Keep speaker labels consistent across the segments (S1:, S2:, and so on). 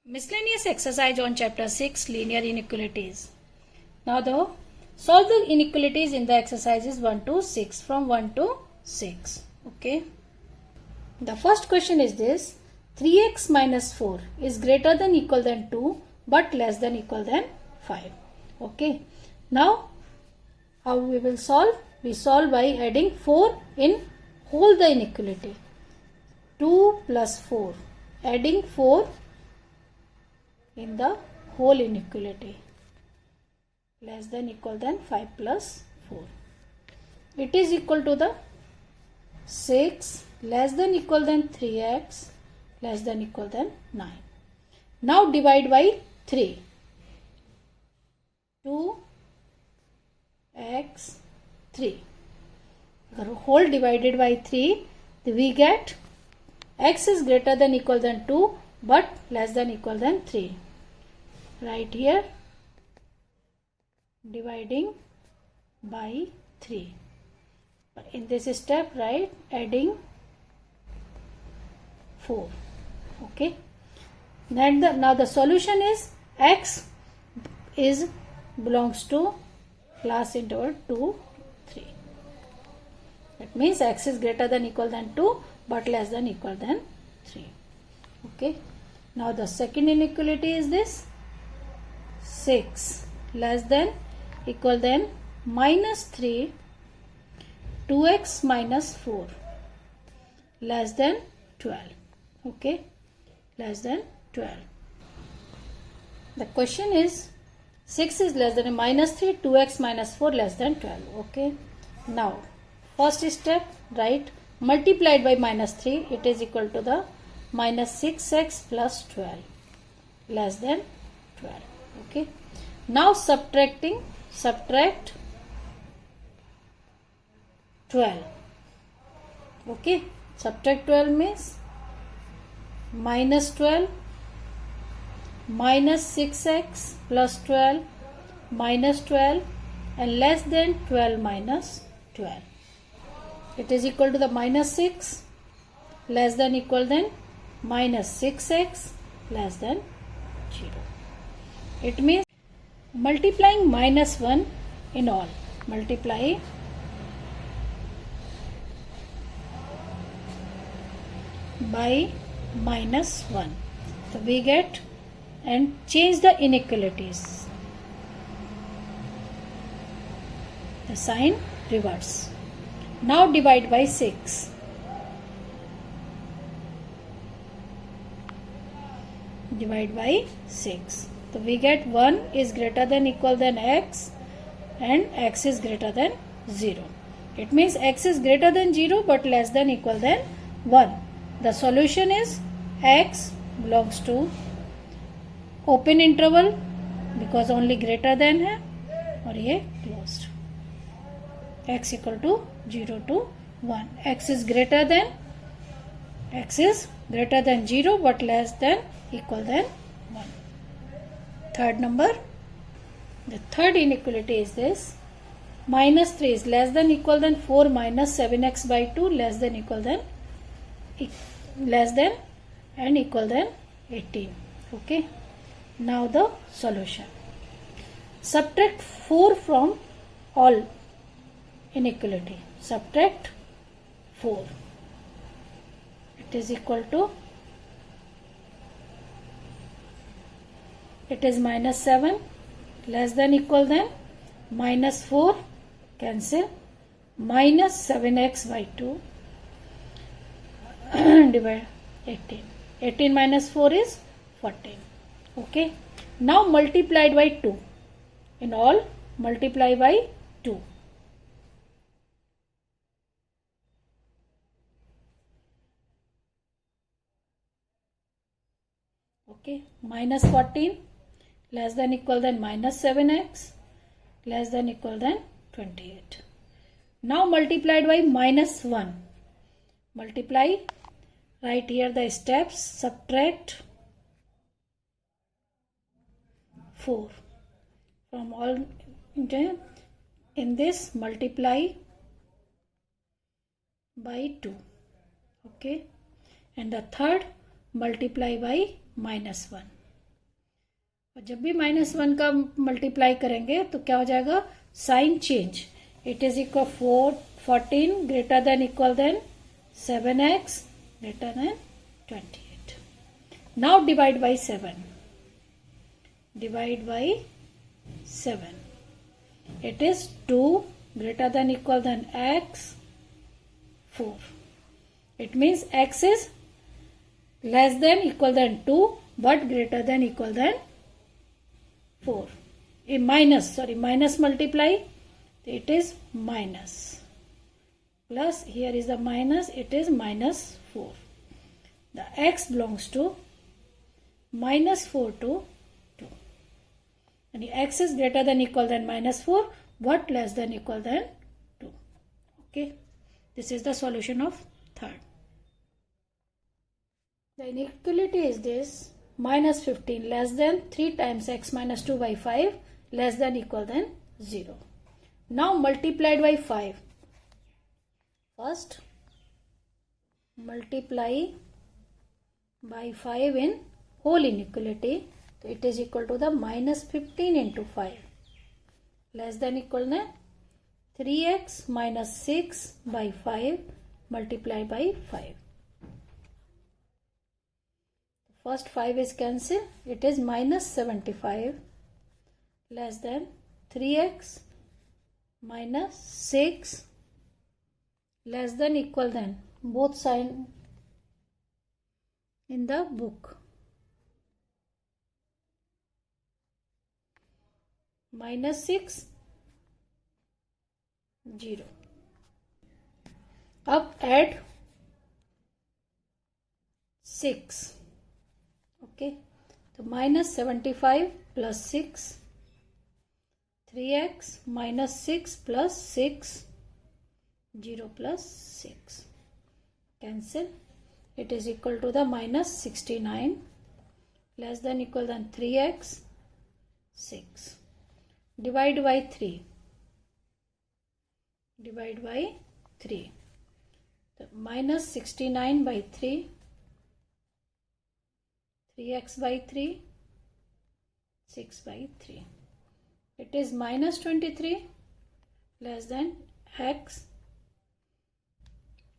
S1: Miscellaneous exercise on chapter 6 linear inequalities. Now solve the inequalities in the exercises 1 to 6 from 1 to 6. Okay. The first question is this: 3x minus 4 is greater than equal than 2 but less than equal than 5. Okay. Now how we will solve? We solve by adding 4 in whole the inequality. 2 plus 4. Adding 4 in the whole inequality, less than equal than 5 plus 4. It is equal to the 6 less than equal than 3x less than equal than 9. Now divide by 3. 2x 3. Whole divided by 3, we get x is greater than equal than 2 but less than equal than 3. Right here, dividing by 3. In this step, write adding 4. Okay. Now the solution is x is belongs to class interval 2, 3. That means x is greater than equal than 2 but less than equal than 3. Okay. Now the second inequality is this: 6 less than equal than minus 3, 2x minus 4 less than 12. Okay, less than 12. The question is 6 is less than minus 3, 2x minus 4 less than 12. Okay, now first step, write multiplied by minus 3, it is equal to the minus 6x plus 12 less than 12. Okay. Now subtract 12. Okay. Subtract 12 means minus 12 minus 6x plus 12 minus 12 and less than 12 minus 12. It is equal to the minus 6 less than equal than minus 6x less than 0. It means multiplying minus 1 in all. Multiply by minus 1. So we get and change the inequalities. The sign reverse. Now divide by 6. Divide by 6. So we get 1 is greater than equal than x and x is greater than 0. It means x is greater than 0 but less than equal than 1. The solution is x belongs to open interval because only greater than है और ये closed. X equal to 0 to 1. X is greater than 0 but less than equal than 1. Third number, the third inequality is this: minus 3 is less than equal than 4 minus 7x by 2 less than and equal than 18. Okay. Now the solution. Subtract 4 from all inequality. Subtract 4. It is equal to, it is minus 7 less than equal than minus 4 cancel minus 7x by 2 divide 18. 18 minus 4 is 14. Okay. Now multiplied by 2. In all, multiply by 2. Okay. Minus 14 less than equal than minus 7x less than equal than 28. Now multiplied by minus 1. Multiply, write here the steps, subtract 4 from all. In this multiply by 2. Okay. And the third multiply by minus 1. और जब भी -1 का multiply करेंगे तो क्या हो जाएगा, sign change. It is equal 14 greater than equal than 7x greater than 28. Now divide by 7. Divide by 7. It is 2 greater than equal than x 4. It means x is less than equal than 2 but greater than equal than 4. A minus multiply, it is minus. Plus here is the minus, it is -4. The x belongs to -4 to and x is greater than equal than -4 but less than equal than 2. Okay, this is the solution of third. The inequality is this: -15 less than 3 times x minus 2 by 5 less than equal than 0. Now multiplied by 5. First multiply by 5 in whole inequality. So it is equal to the -15 into 5 less than equal to 3x minus 6 by 5 multiplied by 5. First 5 is cancelled. It is -75 less than 3x minus 6 less than equal than, both sign in the book, -6 0. अब add 6. Okay, तो -75 plus 6, 3x minus 6 plus 6, 0 plus 6 cancel. It is equal to the -69 less than equal than 3x 6. Divide by 3. Divide by 3. So -69 by 3. 3x by 3. 6 by 3. It is -23 less than x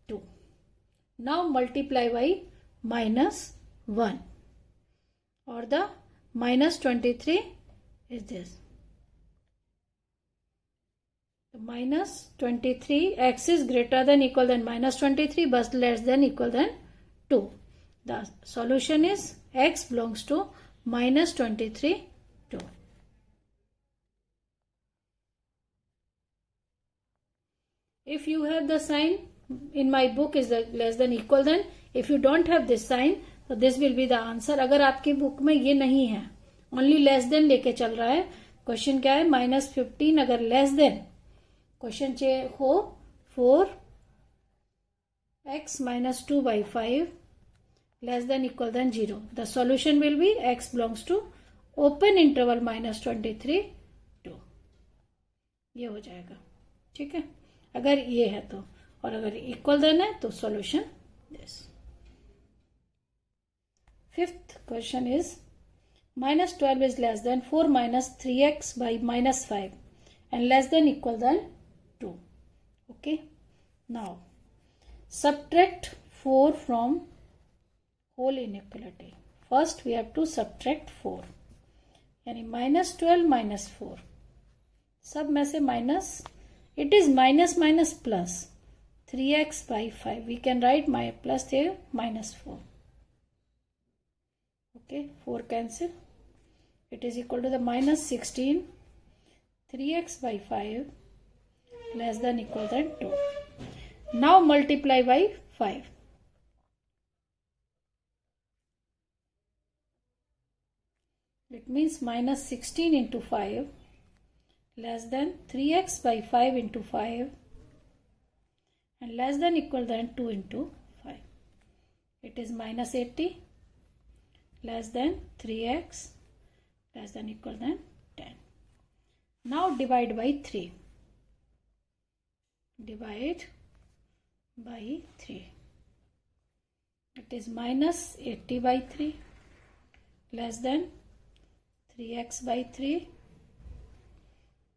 S1: 2. Now multiply by -1. Or the -23 is this. -23, x is greater than equal than -23 but less than equal than 2. The solution is x belongs to -23 2. If you have the sign in my book is the less than equal than, if you don't have this sign so this will be the answer. अगर आपकी book में ये नहीं है, only less than लेके चल रहा है, क्वेश्चन क्या है, -15 अगर लेस देन क्वेश्चन हो 4x minus 2 by 5 less than equal than 0. The solution will be x belongs to open interval -23 2. ये हो जाएगा. ठीक है, अगर ये है तो, और अगर इक्वल देन है तो solution this. Fifth question is -12 is less than 4 minus 3x by -5 and less than equal than 2. Okay, now subtract 4 from whole inequality. First we have to subtract 4, यानी -12 minus 4, सब में से minus, it is minus minus plus 3x by 5. We can write my plus here -4. Okay, 4 cancel. It is equal to the -16 3x by 5 less than equal than 2. Now multiply by 5. It means -16 into 5 less than 3x by 5 into 5 and less than equal than 2 into 5. It is -80 less than 3x less than equal than 10. Now divide by 3. Divide by 3. It is -80 by 3 less than 3x by 3,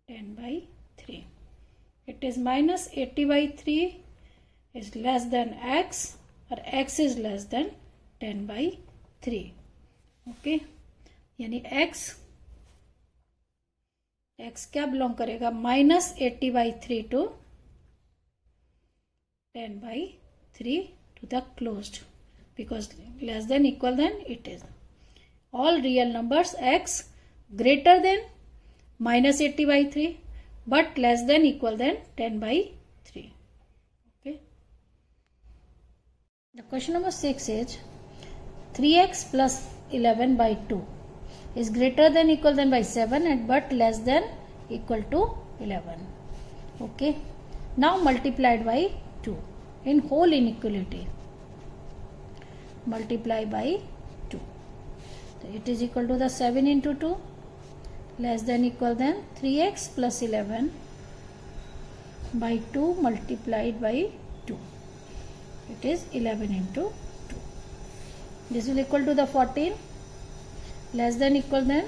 S1: 10 by 3. It is minus 80 by 3 is less than x, or x is less than 10 by 3. Okay, यानी x क्या belong करेगा, minus 80 by 3 to 10 by 3 to the closed, because less than equal than it is. All real numbers x greater than minus 80 by 3 but less than equal than 10 by 3. Okay. The question number 6 is 3x plus 11 by 2 is greater than equal than by 7 and but less than equal to 11. Okay. Now multiplied by 2 in whole inequality. Multiply by 2. So it is equal to the 7 into 2 less than equal than 3x plus 11 by 2 multiplied by 2. It is 11 into 2. This will equal to the 14 less than equal than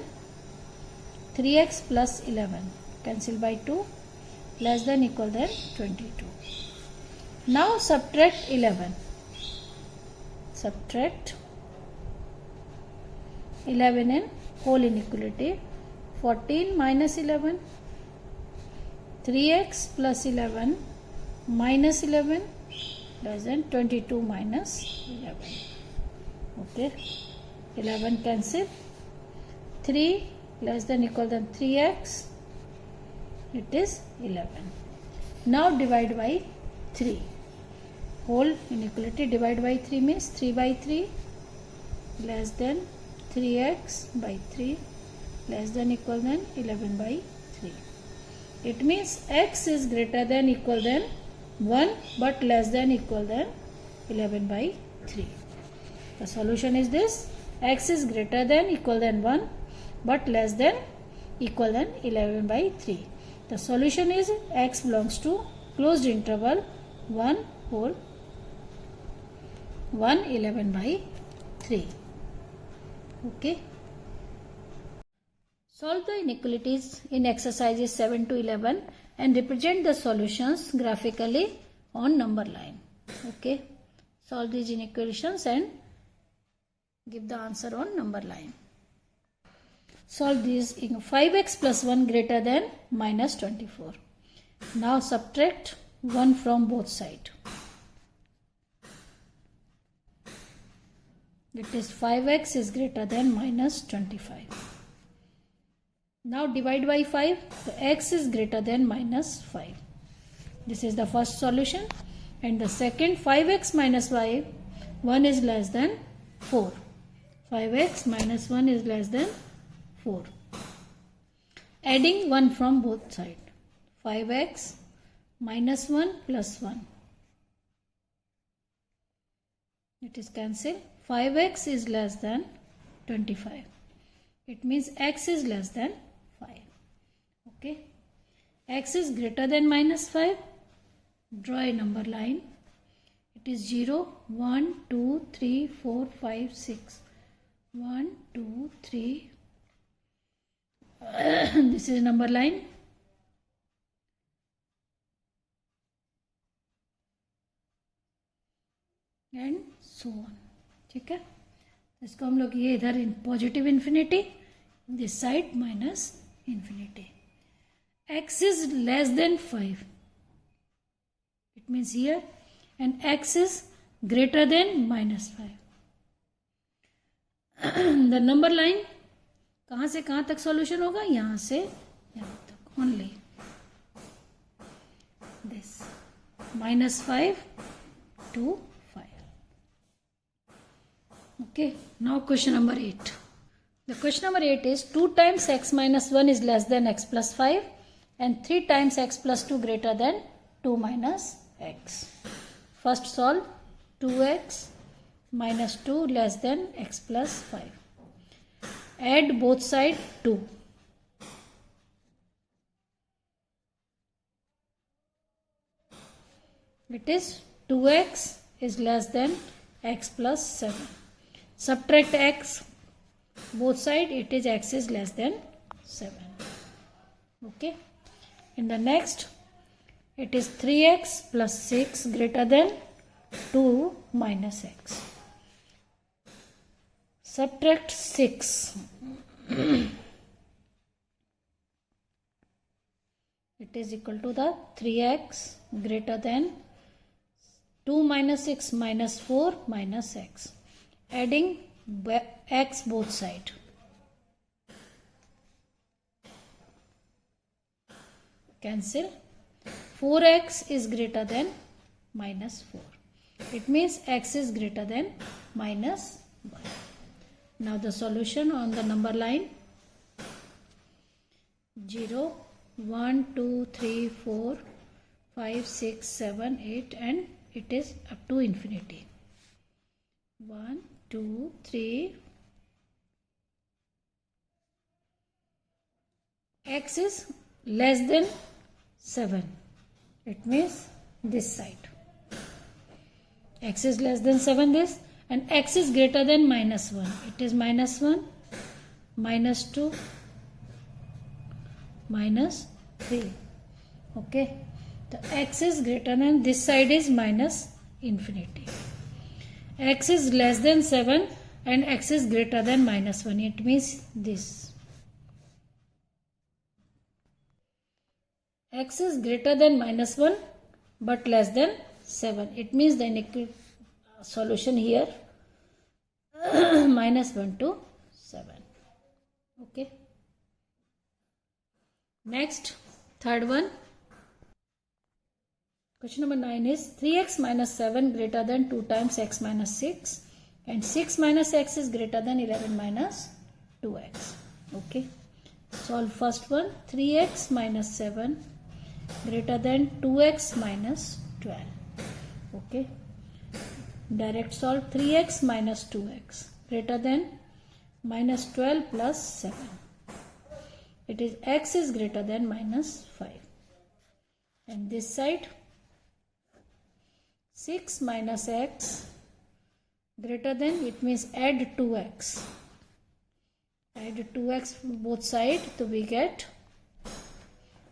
S1: 3x plus 11 cancel by 2 less than equal than 22. Now subtract 11. Subtract 11 in whole inequality. 14 minus 11, 3x plus 11 minus 11 less than 22 minus 11. Okay, 11 cancel. 3 less than equal than 3x, it is 11. Now divide by 3. Whole inequality, divide by 3 means 3 by 3 less than 3x by 3 less than equal than 11 by 3. It means x is greater than equal than 1 but less than equal than 11 by 3. The solution is this: x is greater than equal than 1 but less than equal than 11 by 3. The solution is x belongs to closed interval 1 whole 1 11 by 3. Okay. Solve the inequalities in exercises 7 to 11 and represent the solutions graphically on number line. Okay. Solve these inequations and give the answer on number line. Solve these. 5x plus 1 greater than minus 24. Now subtract 1 from both sides. That is 5x is greater than minus 25. Now divide by 5. So x is greater than minus 5. This is the first solution. And the second, 5x minus 5, 1 is less than 4. 5x minus 1 is less than 4. Adding 1 from both sides. 5x minus 1 plus 1. It is cancelled. 5x is less than 25. It means x is less than 5. Okay. X is greater than minus 5. Draw a number line. It is 0, 1, 2, 3, 4, 5, 6. 1, 2, 3. This is number line. And so on. ठीक है, इसको हम लोग ये इधर positive infinity, this side minus infinity. x is less than 5. It means here, and x is greater than minus 5. The number line कहाँ से कहाँ तक सॉल्यूशन होगा? यहाँ से यहाँ तक only. This -5 to 5. Okay, now question number 8. The question number 8 is 2 times x minus 1 is less than x plus 5 and 3 times x plus 2 greater than 2 minus x. First solve. 2x minus 2 less than x plus 5. Add both sides 2. It is 2x is less than x plus 7. Subtract x. both side it is x is less than 7. Okay. In the next, it is 3x plus 6 greater than 2 minus x. Subtract 6. It is equal to the 3x greater than 2 minus 6 minus 4 minus x. Adding x both side. Cancel. 4x is greater than minus 4. It means x is greater than minus 1. Now the solution on the number line 0, 1, 2, 3, 4, 5, 6, 7, 8 and it is up to infinity. 1, 2, 3. X is less than 7. It means this side. X is less than 7 this, and x is greater than minus 1. It is minus 1, minus 2, minus 3. Okay. The x is greater than, this side is minus infinity. X is less than 7 and x is greater than minus 1. It means this. X is greater than minus 1 but less than 7. It means the solution here minus 1 to 7. Okay. Next, third one. Question number 9 is 3x minus 7 greater than 2 times x minus 6 and 6 minus x is greater than 11 minus 2x. Okay. Solve first one. 3x minus 7 greater than 2x minus 12. Okay. Direct solve. 3x minus 2x greater than minus 12 plus 7. It is x is greater than minus 5. And this side 6 minus x greater than, it means add 2x. Add 2x both sides, so we get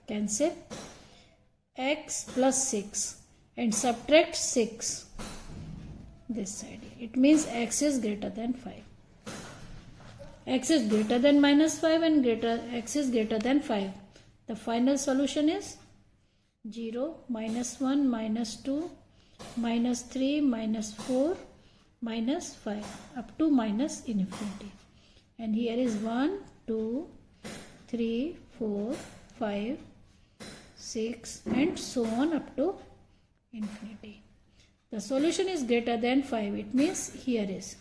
S1: cancel x plus 6 and subtract 6 this side. It means x is greater than 5. X is greater than minus 5 and x is greater than 5. The final solution is 0, minus 1, minus 2, minus 3, minus 4, minus 5 up to minus infinity. And here is 1, 2, 3, 4, 5, 6 and so on up to infinity. The solution is greater than 5. It means here is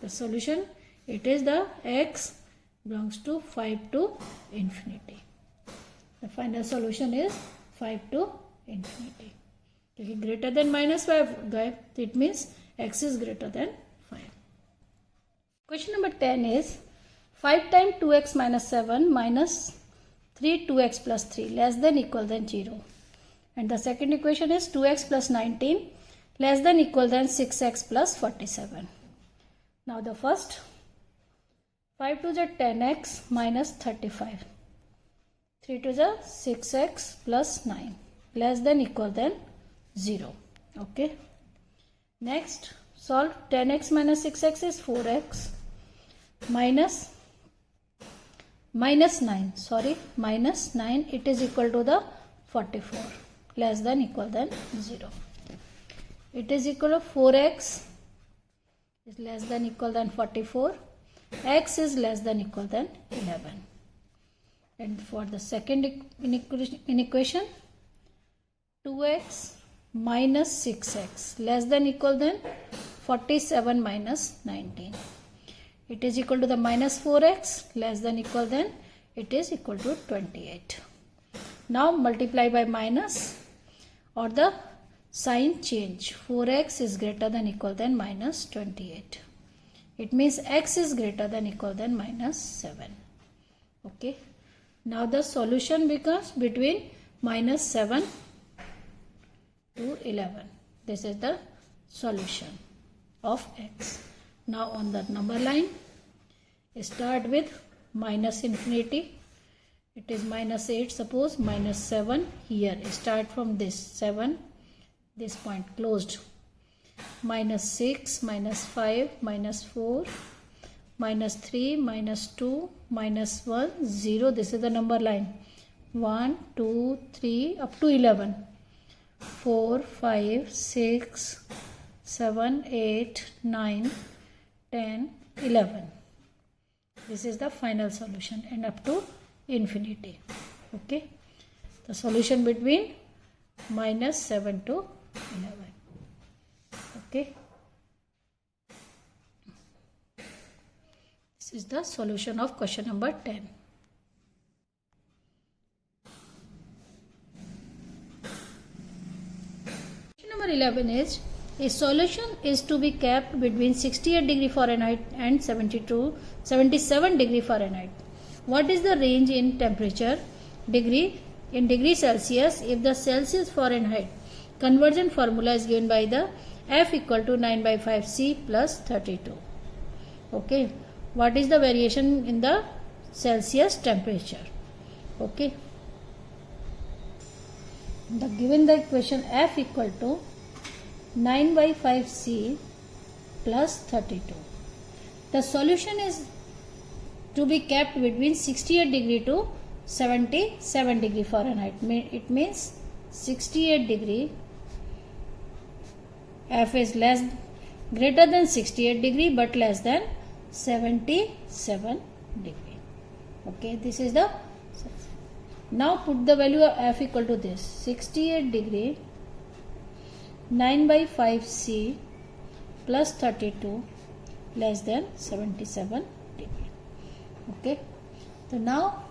S1: the solution. It is the x belongs to 5 to infinity. The final solution is 5 to infinity. Okay, greater than minus 5, guys, it means x is greater than 5. Question number 10 is 5 times 2x minus 7 minus 3 2x plus 3 less than equal than 0. And the second equation is 2x plus 19 less than equal than 6x plus 47. Now the first 5 to the 10x minus 35. 3 to the 6x plus 9 less than equal than 0. Okay. Next, solve 10x minus 6x is 4x minus 9. It is equal to the 44 less than equal than 0. It is equal to 4x is less than equal than 44. X is less than equal than 11. And for the second equation 2x minus 6x less than equal than 47 minus 19. It is equal to the minus 4x less than equal than, it is equal to 28. Now multiply by minus or the sign change. 4x is greater than equal than minus 28. It means x is greater than equal than minus 7. Okay. Now the solution becomes between minus 7 to 11. This is the solution of x. Now on the number line start with minus infinity. It is minus 8, suppose, minus 7 here. Start from this 7, this point closed. Minus 6, minus 5, minus 4, minus 3, minus 2, minus 1, 0. This is the number line. 1, 2, 3, up to 11. 4, 5, 6, 7, 8, 9, 10, 11. This is the final solution and up to infinity. Okay. The solution between minus 7 to 11. Okay. This is the solution of question number 10. Question number 11 is, a solution is to be kept between 68 degree Fahrenheit and 77 degree Fahrenheit. What is the range in temperature degree in degree Celsius if the Celsius Fahrenheit conversion formula is given by the F equal to 9/5C plus 32. Okay. What is the variation in the Celsius temperature? Okay. Given the equation F equal to 9/5C plus 32. The solution is to be kept between 68 degree to 77 degree Fahrenheit. It means 68 degree, F is greater than 68 degree but less than 77 degree. Okay, this is the, now put the value of F equal to this, 68 degree 9/5C plus 32 less than 77 degree. Okay, so now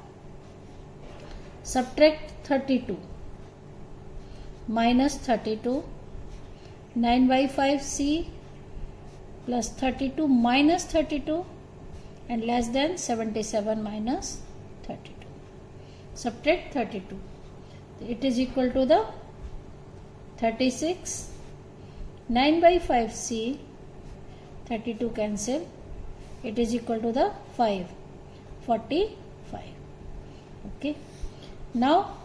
S1: subtract 32 minus 32, 9/5C plus 32 minus 32 and less than 77 minus 32. Subtract 32. It is equal to the 36, 9/5C, 32 cancel. It is equal to the 5, 45. Okay. Now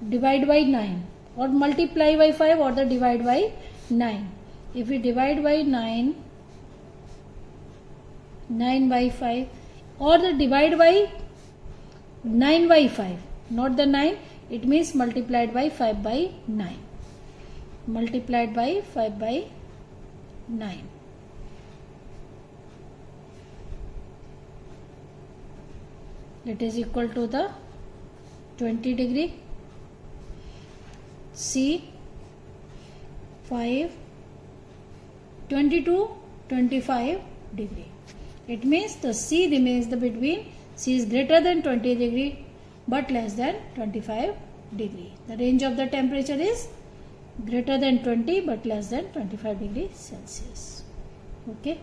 S1: divide by 9 or multiply by 5 or the divide by 9. If we divide by 9 by 5 or the divide by 9 by 5, not the 9, it means multiplied by 5 by 9. Multiplied by 5 by 9. It is equal to the 20 degree, C 5, 22, 25 degree. It means the C remains the between, C is greater than 20 degree but less than 25 degree. The range of the temperature is greater than 20 but less than 25 degree Celsius. Okay.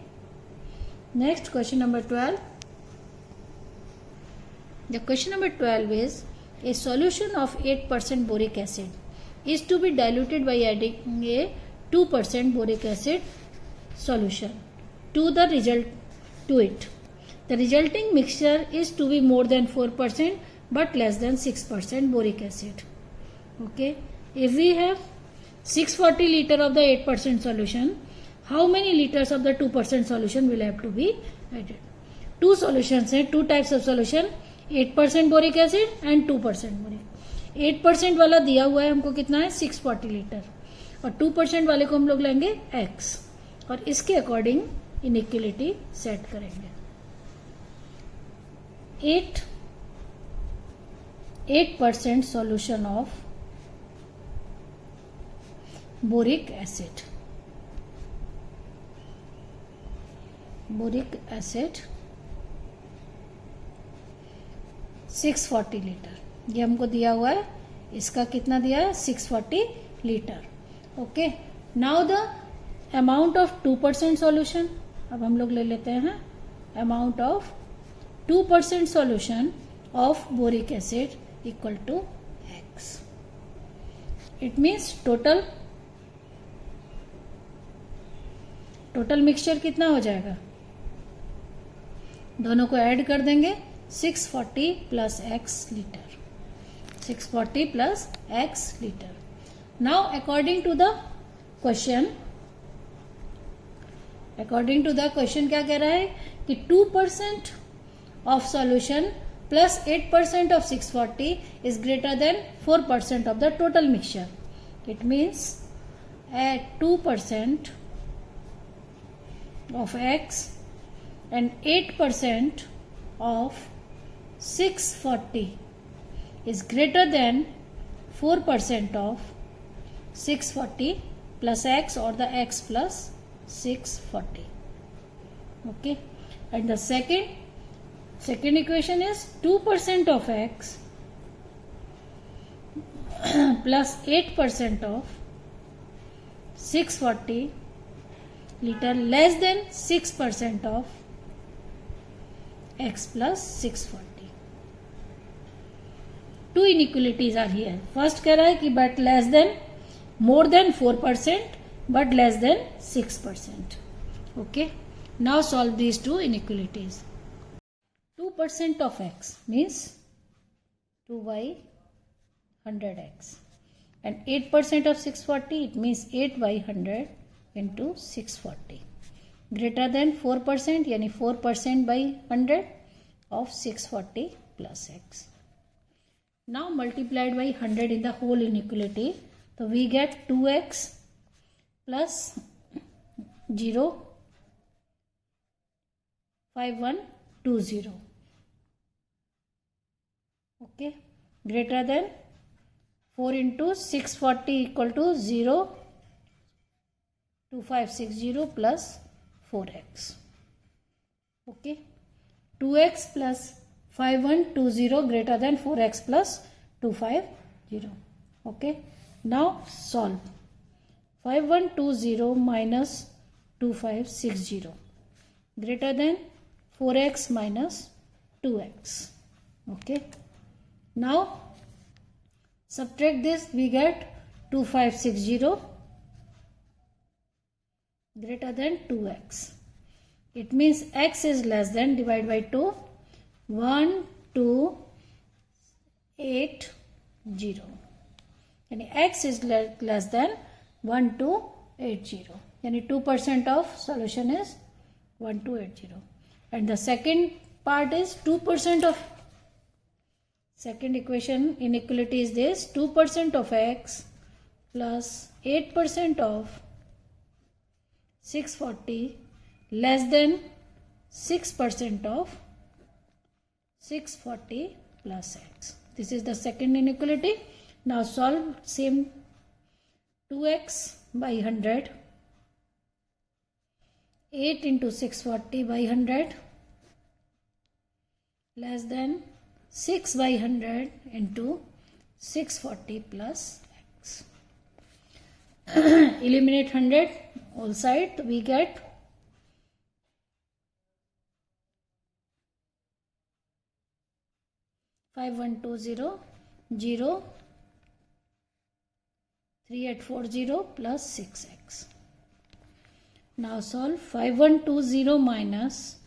S1: Next, question number 12. The question number 12 is, a solution of 8% boric acid is to be diluted by adding a 2% boric acid solution to it. The resulting mixture is to be more than 4% but less than 6% boric acid. Okay. If we have 640 liter of the 8% solution, how many liters of the 2% solution will have to be added? Two solutions हैं, two types of solution, 8% boric acid and 2% boric. 8% वाला दिया हुआ है हमको कितना है 640 litre और 2% वाले को हम लोग लेंगे X और इसके अकॉर्डिंग इनइक्वलिटी सेट करेंगे. 8% solution of boric acid. Boric acid 640 litre, ये हमको दिया हुआ है. इसका कितना दिया है 640 litre. Okay. Now the amount of 2% solution, अब हम लोग ले लेते हैं amount of 2% solution of boric acid equal to X. It means total mixture कितना हो जाएगा दोनों को ऐड कर देंगे 640 plus x litre, 640 plus x litre. Now according to the question, क्या कह रहा है कि 2% of solution plus 8% of 640 is greater than 4% of the total mixture. It means at 2% of X and 8% of 640 is greater than 4% of 640 plus X or the X plus 640. Okay, and the second equation is 2% of X plus 8% of 640 liter less than 6% of X plus 640. Two inequalities are here. First कह रहा है कि but less than, more than 4% but less than 6%. Okay. Now solve these two inequalities. 2% of X means 2y 100x. And 8% of 640, it means 8 by 100 into 640. Greater than 4%, यानी 4% by 100 of 640 plus x. Now multiplied by 100 in the whole inequality. So we get 2x plus 0, 5120. Okay, greater than 4 into 640 equal to 0, 2560 plus 4x. Okay, 2x plus 5120 greater than 4x plus 250. Okay, now solve. 5120 minus 2560 greater than 4x minus 2x. Okay, now subtract this, we get 2560 greater than 2x. It means x is less than, divide by 2, 1280. And x is less than 1280. Yani 2% of solution is 1280. And the second part is 2% of, second equation inequality is this, 2% of x plus 8% of 640 less than 6% of 640 plus x. This is the second inequality. Now solve same. 2x by 100, 8 into 640 by 100 less than 6 by 100 into 640 plus x. Eliminate 100 all side, we get 5120 0 3840 plus 6x. Now solve. 5120 minus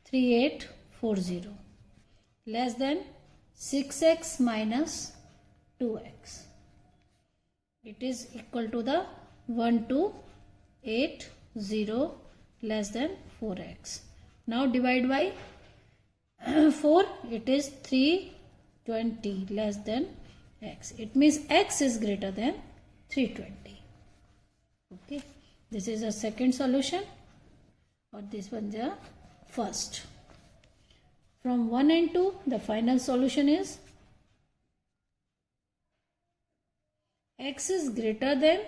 S1: 3840 less than 6x minus 2x. It is equal to the 1280 less than 4x. Now divide by 4, it is 320 less than x. It means x is greater than 320. Okay, this is a second solution, or this one the first. From 1 and 2, the final solution is x is greater than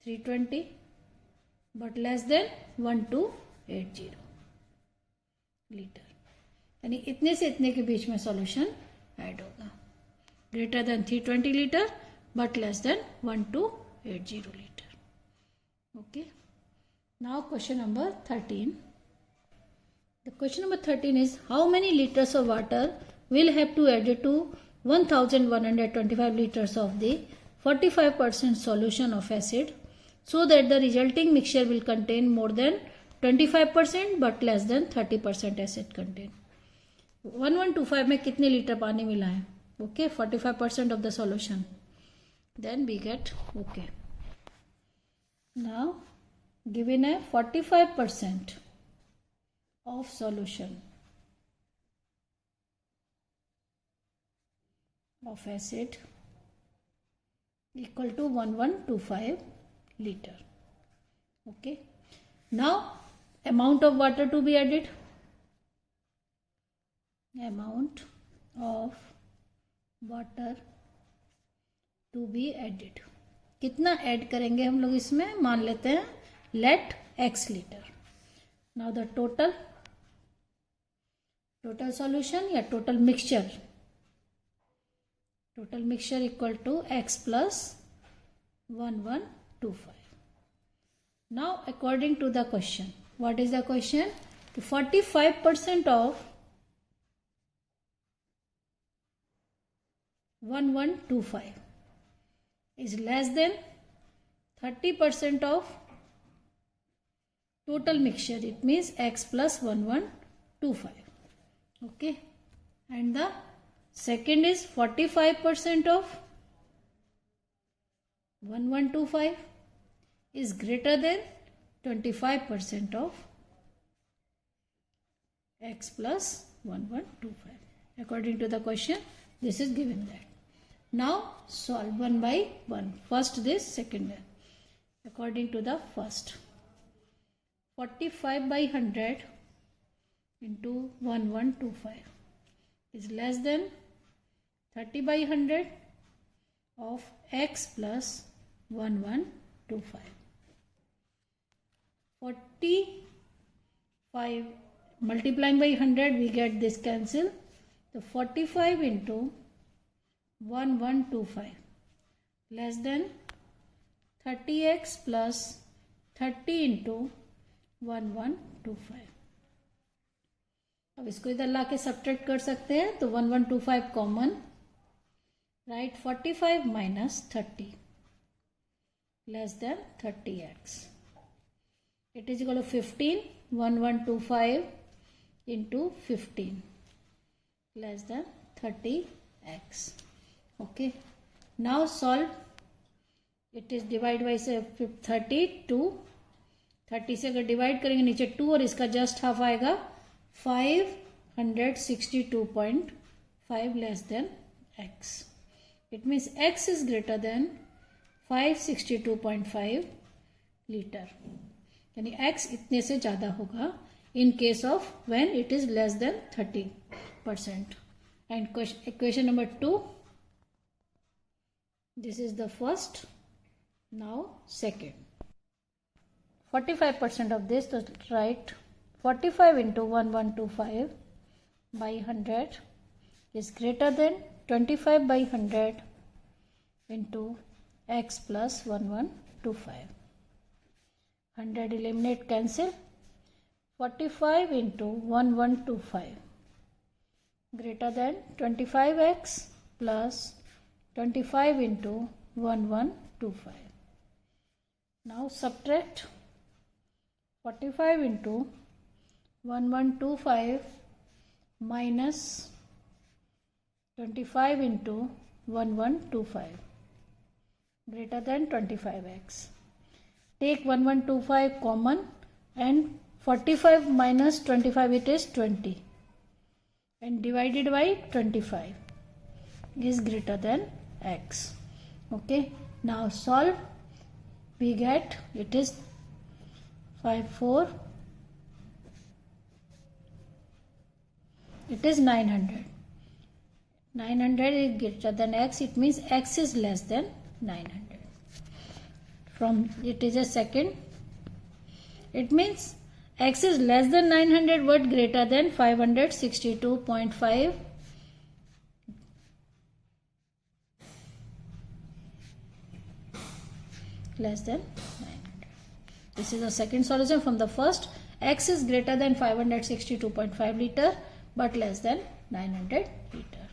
S1: 320 but less than 1280 litre. यानी इतने से इतने के बीच में solution add होगा. Greater than 320 litre but less than 1280 liter. Okay. Now question number 13. The question number 13 is, how many liters of water will have to add to 1125 liters of the 45% solution of acid so that the resulting mixture will contain more than 25% but less than 30% acid content. 1125 में कितने litre पानी मिला है? Okay, 45% of the solution. Then we get okay. Now given a 45% of solution of acid equal to 1125 liter. Okay. Now amount of water to be added. Amount of water to be added. कितना add करेंगे हम लोग इसमें? मान लेते हैं let x litre. Now the total solution या total mixture equal to x plus 1125. Now according to the question, what is the question? 45% of 1125 is less than 30% of total mixture. It means x plus 1125. Okay. And the second is 45% of 1125 is greater than 25% of x plus 1125. According to the question, this is given that. Now solve one by one. First this, second that. According to the first, 45 by 100 into 1125 is less than 30 by 100 of x plus 1125. 45 multiplying by 100, we get this cancel. So 45 into 1125 less than 30x plus 30 into 1125. अब इसको इधर लाके subtract कर सकते हैं तो 1125 common, right. 45 minus 30 less than 30x. It is equal to 15. 1125 into 15 less than 30x. Okay. Now solve. It is divide by 32. 30 से अगर डिवाइड करेंगे नीचे 2 और इसका जस्ट हाफ आएगा 562.5 less than x. It means x is greater than 562.5 litre, यानी x इतने से ज़्यादा होगा in case of when it is less than 30%. And equation number 2, this is the first. Now second, 45% of this, so write 45 into 1125 by 100 is greater than 25 by 100 into x plus 1125. 100 eliminate, cancel. 45 into 1125 greater than 25x plus 25 into 1125. Now subtract 45 into 1125 minus 25 into 1125 greater than 25x. Take 1125 common and 45 minus 25, it is 20, and divided by 25 is greater than x. Okay. Now solve. We get it is 54. It is 900. 900 is greater than x. It means x is less than 900. From it is a second. It means x is less than 900 but greater than 562.5. Less than 900. This is the second solution from the first. X is greater than 562.5 liter but less than 900 liter.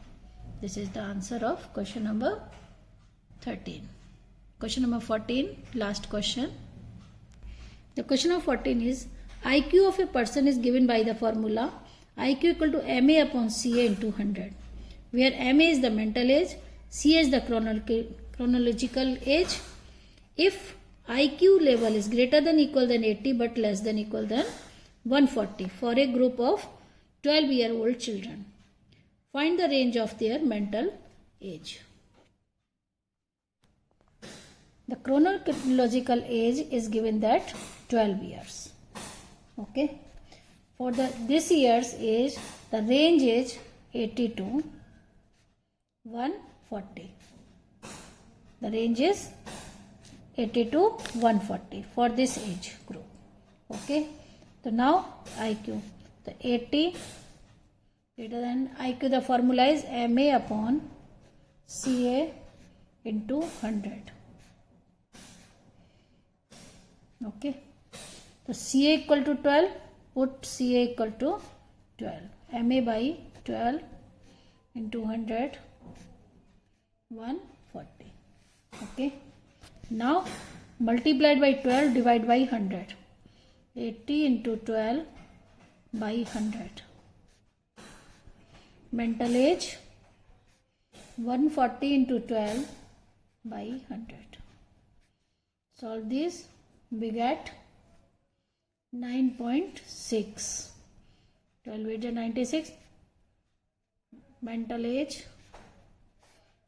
S1: This is the answer of question number 13. Question number 14, last question. The question of 14 is, IQ of a person is given by the formula IQ equal to MA upon CA into 100, where MA is the mental age, CA is the chronological age. If IQ level is greater than equal than 80 but less than equal than 140 for a group of 12-year-old children, find the range of their mental age. The chronological age is given that 12 years. Okay. For this year's age, the range is 80 to 140. The range is 80 to 140 for this age group. Okay. So now IQ. The 80 greater than IQ, the formula is MA upon CA into 100. Okay. So CA equal to 12, put CA equal to 12. MA by 12 into 100, 140. Okay. Now multiplied by 12, divide by 100. 80 into 12 by 100. Mental age 140 into 12 by 100. Solve this, we get 9.6. 12 is 96. Mental age,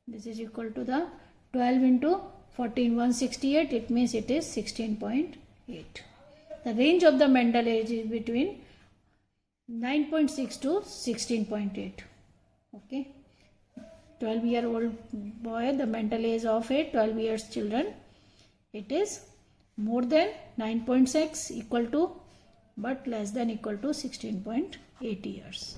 S1: this is equal to the 12 into 14, 168. It means it is 16.8. The range of the mental age is between 9.6 to 16.8. Okay. 12-year-old boy, the mental age of a 12 years children, it is more than 9.6 equal to but less than equal to 16.8 years.